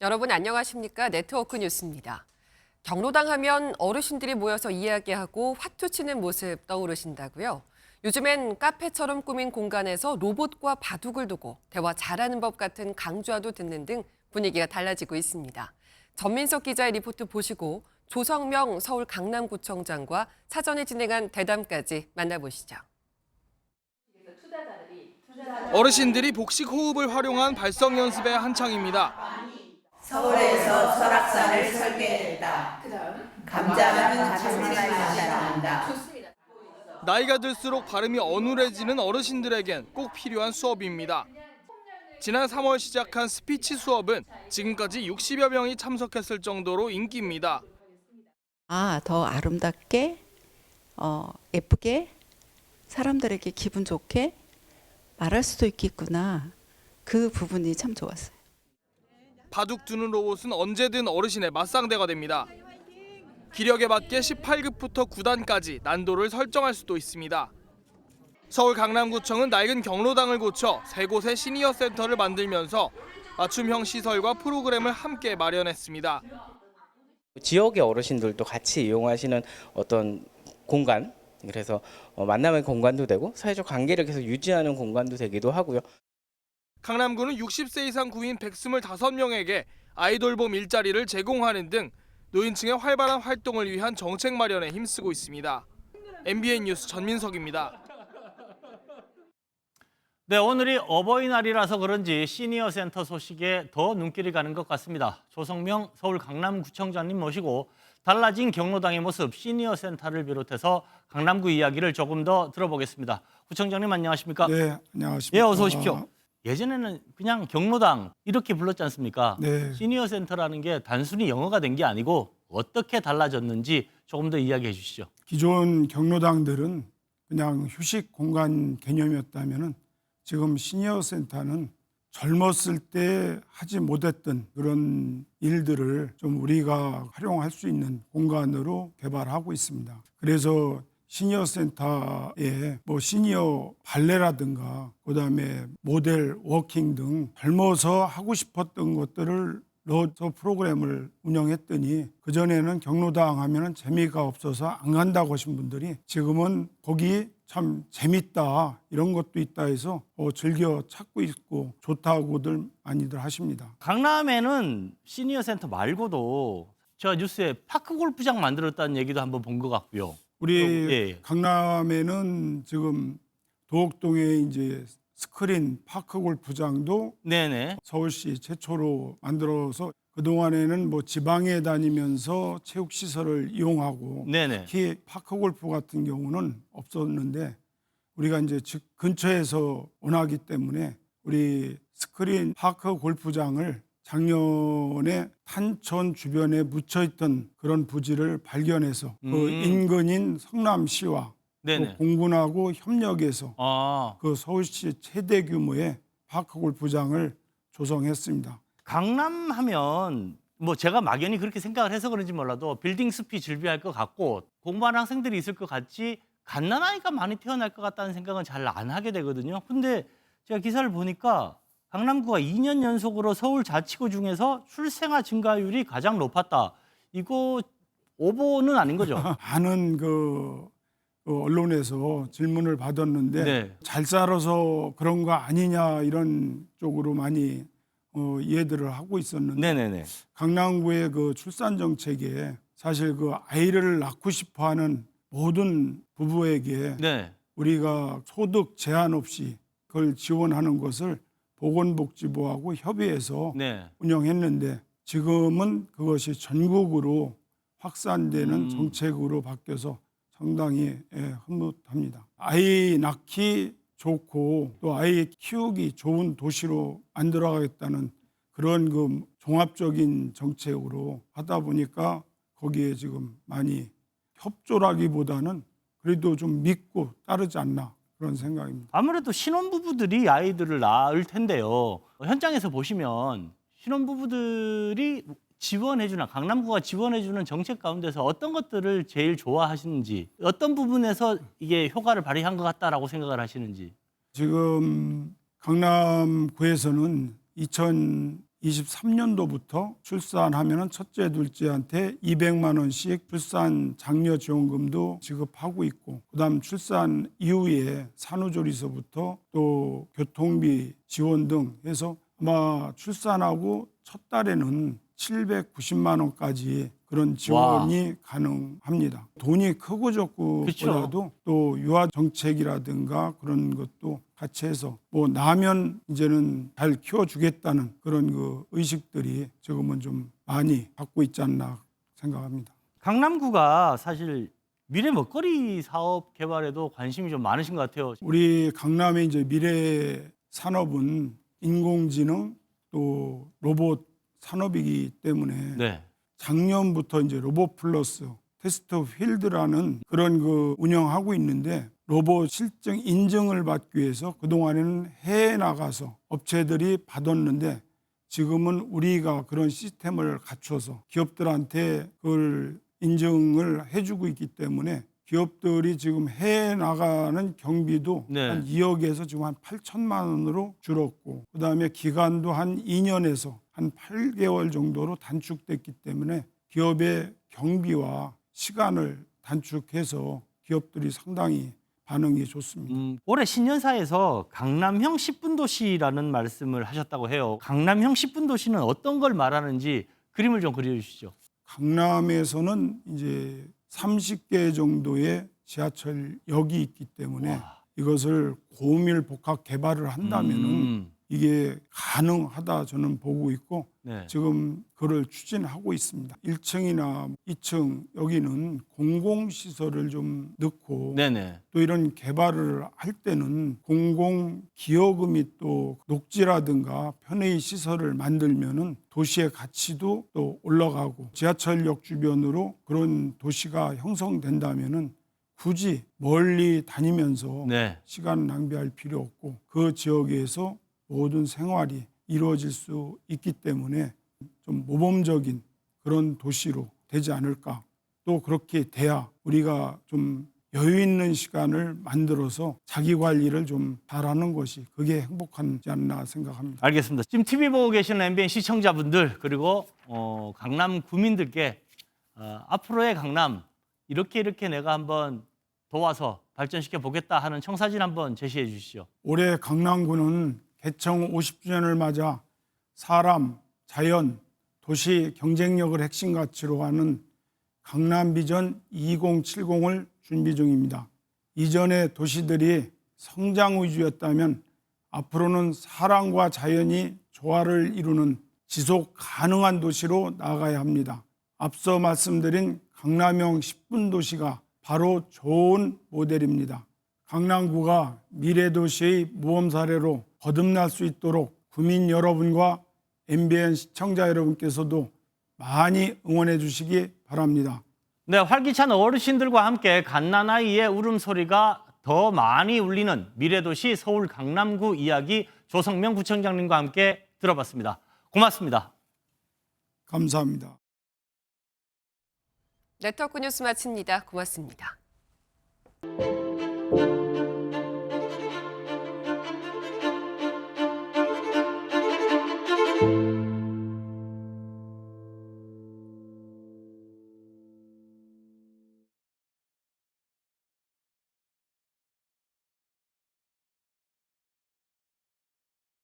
여러분 안녕하십니까? 네트워크 뉴스입니다. 경로당 하면 어르신들이 모여서 이야기하고 화투 치는 모습 떠오르신다고요? 요즘엔 카페처럼 꾸민 공간에서 로봇과 바둑을 두고 대화 잘하는 법 같은 강좌도 듣는 등 분위기가 달라지고 있습니다. 전민석 기자의 리포트 보시고 조성명 서울 강남구청장과 사전에 진행한 대담까지 만나보시죠. 어르신들이 복식 호흡을 활용한 발성 연습에 한창입니다. 서울에서 설악산을 설계했다. 감자는 같은 맛이 난다. 나이가 들수록 발음이 어눌해지는 어르신들에겐 꼭 필요한 수업입니다. 지난 3월 시작한 스피치 수업은 지금까지 60여 명이 참석했을 정도로 인기입니다. 더 아름답게, 예쁘게, 사람들에게 기분 좋게 말할 수도 있겠구나. 그 부분이 참 좋았어요. 바둑 두는 로봇은 언제든 어르신의 맞상대가 됩니다. 기력에 맞게 18급부터 9단까지 난도를 설정할 수도 있습니다. 서울 강남구청은 낡은 경로당을 고쳐 세 곳의 시니어 센터를 만들면서 맞춤형 시설과 프로그램을 함께 마련했습니다. 지역의 어르신들도 같이 이용하시는 어떤 공간, 그래서 만남의 공간도 되고 사회적 관계를 계속 유지하는 공간도 되기도 하고요. 강남구는 60세 이상 구인 125명에게 아이돌봄 일자리를 제공하는 등 노인층의 활발한 활동을 위한 정책 마련에 힘쓰고 있습니다. MBN 뉴스 전민석입니다. 네, 오늘이 어버이날이라서 그런지 시니어 센터 소식에 더 눈길이 가는 것 같습니다. 조성명 서울 강남구청장님 모시고 달라진 경로당의 모습, 시니어 센터를 비롯해서 강남구 이야기를 조금 더 들어보겠습니다. 구청장님 안녕하십니까? 네, 안녕하십니까. 예, 어서 오십시오. 예전에는 그냥 경로당 이렇게 불렀지 않습니까? 네. 시니어 센터라는 게 단순히 영어가 된 게 아니고 어떻게 달라졌는지 조금 더 이야기해 주시죠. 기존 경로당들은 그냥 휴식 공간 개념이었다면은 지금 시니어 센터는 젊었을 때 하지 못했던 그런 일들을 좀 우리가 활용할 수 있는 공간으로 개발하고 있습니다. 그래서 시니어 센터에 시니어 발레라든가 그다음에 모델 워킹 등 젊어서 하고 싶었던 것들을 넣어서 프로그램을 운영했더니 그전에는 경로당 하면은 재미가 없어서 안 간다고 하신 분들이 지금은 거기 참 재밌다 이런 것도 있다 해서 즐겨 찾고 있고 좋다고들 많이들 하십니다. 강남에는 시니어 센터 말고도 저 뉴스에 파크 골프장 만들었다는 얘기도 한번 본 것 같고요. 우리 예. 강남에는 지금 도곡동에 이제 스크린 파크 골프장도 네네. 서울시 최초로 만들어서 그동안에는 지방에 다니면서 체육시설을 이용하고 네네. 특히 파크 골프 같은 경우는 없었는데 우리가 이제 근처에서 원하기 때문에 우리 스크린 파크 골프장을 작년에 탄천 주변에 묻혀있던 그런 부지를 발견해서 그 인근인 성남시와 네네. 또 공군하고 협력해서 아, 그 서울시 최대 규모의 파크 골프장을 조성했습니다. 강남 하면 제가 막연히 그렇게 생각을 해서 그런지 몰라도 빌딩 숲이 즐비할 것 같고 공부하는 학생들이 있을 것 같지 갓난아이가 많이 태어날 것 같다는 생각은 잘 안 하게 되거든요. 근데 제가 기사를 보니까 강남구가 2년 연속으로 서울 자치구 중에서 출생아 증가율이 가장 높았다. 이거 오보는 아닌 거죠? 많은 그 언론에서 질문을 받았는데 네. 잘 살아서 그런 거 아니냐 이런 쪽으로 많이 이해들을 하고 있었는데 네네네. 강남구의 그 출산 정책에 사실 그 아이를 낳고 싶어하는 모든 부부에게 네. 우리가 소득 제한 없이 그걸 지원하는 것을 보건복지부하고 협의해서 네. 운영했는데 지금은 그것이 전국으로 확산되는 정책으로 바뀌어서 상당히 흐뭇합니다. 아이 낳기 좋고 또 아이 키우기 좋은 도시로 만들어가겠다는 그런 그 종합적인 정책으로 하다 보니까 거기에 지금 많이 협조라기보다는 그래도 좀 믿고 따르지 않나 그런 생각입니다. 아무래도 신혼부부들이 아이들을 낳을 텐데요. 현장에서 보시면 신혼부부들이 지원해주는 강남구가 지원해주는 정책 가운데서 어떤 것들을 제일 좋아하시는지 어떤 부분에서 이게 효과를 발휘한 것 같다라고 생각을 하시는지. 지금 강남구에서는 23년도부터 출산하면은 첫째, 둘째한테 200만 원씩 출산 장려 지원금도 지급하고 있고, 그다음 출산 이후에 산후조리서부터 또 교통비 지원 등 해서 아마 출산하고 첫 달에는 790만 원까지 그런 지원이 가능합니다. 돈이 크고 적고보다도 또 유아 정책이라든가 그런 것도 같이 해서 뭐 나면 이제는 잘 키워주겠다는 그런 그 의식들이 지금은 좀 많이 갖고 있지 않나 생각합니다. 강남구가 사실 미래 먹거리 사업 개발에도 관심이 좀 많으신 것 같아요. 우리 강남의 이제 미래 산업은 인공지능 또 로봇 산업이기 때문에 네. 작년부터 이제 로봇 플러스 테스트 필드라는 그런 그 운영하고 있는데, 로봇 실증 인증을 받기 위해서 그동안에는 해외에 나가서 업체들이 받았는데, 지금은 우리가 그런 시스템을 갖춰서 기업들한테 그걸 인증을 해주고 있기 때문에 기업들이 지금 해외에 나가는 경비도 네. 한 2억에서 지금 한 8천만 원으로 줄었고, 그다음에 기간도 한 2년에서 한 8개월 정도로 단축됐기 때문에 기업의 경비와 시간을 단축해서 기업들이 상당히 반응이 좋습니다. 올해 신년사에서 강남형 10분 도시라는 말씀을 하셨다고 해요. 강남형 10분 도시는 어떤 걸 말하는지 그림을 좀 그려주시죠. 강남에서는 이제 30개 정도의 지하철역이 있기 때문에 이것을 고밀 복합 개발을 한다면은 이게 가능하다 저는 보고 있고, 네. 지금 그걸 추진하고 있습니다. 1층이나 2층 여기는 공공시설을 좀 넣고 네네. 또 이런 개발을 할 때는 공공기여금이 또 녹지라든가 편의 시설을 만들면은 도시의 가치도 또 올라가고, 지하철역 주변으로 그런 도시가 형성된다면은 굳이 멀리 다니면서 네. 시간 낭비할 필요 없고 그 지역에서 모든 생활이 이루어질 수 있기 때문에 좀 모범적인 그런 도시로 되지 않을까. 또 그렇게 돼야 우리가 좀 여유 있는 시간을 만들어서 자기 관리를 좀 잘하는 것이 그게 행복하지 않나 생각합니다. 알겠습니다. 지금 TV 보고 계시는 MBN 시청자분들 그리고 강남 구민들께 앞으로의 강남 이렇게 내가 한번 도와서 발전시켜 보겠다 하는 청사진 한번 제시해 주시죠. 올해 강남구는 개청 50주년을 맞아 사람, 자연, 도시 경쟁력을 핵심 가치로 하는 강남 비전 2070을 준비 중입니다. 이전의 도시들이 성장 위주였다면 앞으로는 사람과 자연이 조화를 이루는 지속 가능한 도시로 나아가야 합니다. 앞서 말씀드린 강남형 10분 도시가 바로 좋은 모델입니다. 강남구가 미래 도시의 모범 사례로 거듭날 수 있도록 구민 여러분과 MBN 시청자 여러분께서도 많이 응원해 주시기 바랍니다. 네, 활기찬 어르신들과 함께 갓난아이의 울음소리가 더 많이 울리는 미래도시 서울 강남구 이야기 조성명 구청장님과 함께 들어봤습니다. 고맙습니다. 감사합니다. 네트워크 뉴스 마칩니다. 고맙습니다.